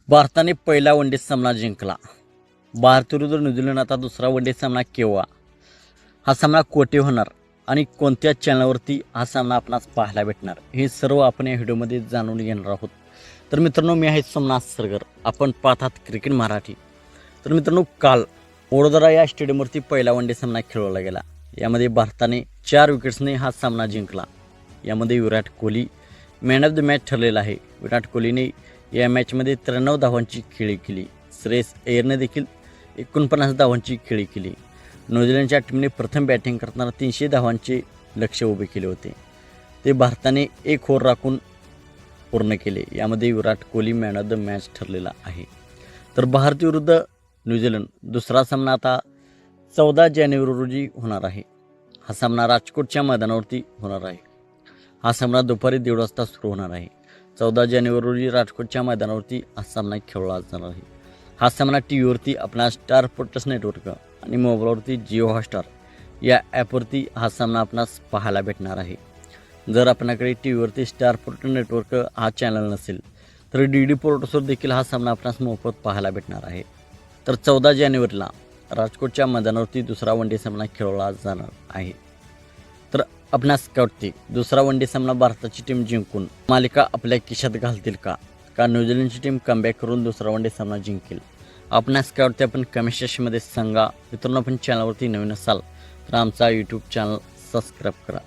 भारताने पहिला वनडे सामना जिंकला. भारताविरुद्ध न्यूझीलंड आता दुसरा वनडे सामना केव्हा, हा सामना कोठे होणार आणि कोणत्या चॅनलवरती हा सामना आपणास पाहायला भेटणार, हे सर्व आपण या व्हिडिओमध्ये जाणून घेणार आहोत. तर मित्रांनो, मी आहे सोमनाथ सरगर, आपण पाहतात क्रिकेट मराठी. तर मित्रांनो, काल वडोदरा या स्टेडियमवरती पहिला वनडे सामना खेळवला गेला. यामध्ये भारताने 4 विकेट्सने हा सामना जिंकला. यामध्ये Virat Kohli man of the match ठरलेला आहे. विराट कोहलीने या मॅचमध्ये 93 धावांची खेळी केली. श्रेयस अय्यरने देखील 49 धावांची खेळी केली. न्यूझीलंडच्या टीमने प्रथम बॅटिंग करताना 300 धावांचे लक्ष्य उभे केले होते. ते भारताने 1 ओव्हर राखून पूर्ण केले. यामध्ये Virat Kohli man of the match ठरलेला आहे. तर भारत विरुद्ध न्यूझीलंड दुसरा सामना आता 14 जानेवारी रोजी होणार आहे. हा सामना राजकोटच्या मैदानावरती होणार आहे. हा सामना दुपारी 1:30 वाजता सुरू होणार आहे. 14 जानेवारी रोजी राजकोटच्या मैदानावरती हा सामना खेळला जाणार आहे. हा सामना टी व्हीवरती आपला स्टार स्पोर्ट्स नेटवर्क आणि मोबाईलवरती जिओ हॉटस्टार या ॲपवरती हा सामना आपणास पाहायला भेटणार आहे. जर आपल्याकडे टी व्हीवरती स्टार स्पोर्ट्स नेटवर्क हा चॅनल नसेल तर डी पोर्टसवर देखील हा सामना आपणास मोफत पाहायला भेटणार आहे. तर 14 जानेवारीला राजकोटच्या मैदानावरती दुसरा वनडे सामना खेळवला जाणार आहे. तर आपणास काय वाटते, दुसरा वनडे सामना भारताची टीम जिंकून मालिका आपल्या खिशात घालतील का न्यूझीलंडची टीम कमबॅक करून दुसरा वनडे सामना जिंकेल? आपणास काय वाटते आपण कमेंट सेक्शनमध्ये सांगा. मित्रांनो, आपण चॅनलवरती नवीन असाल तर आमचा यूट्यूब चॅनल सबस्क्राईब करा.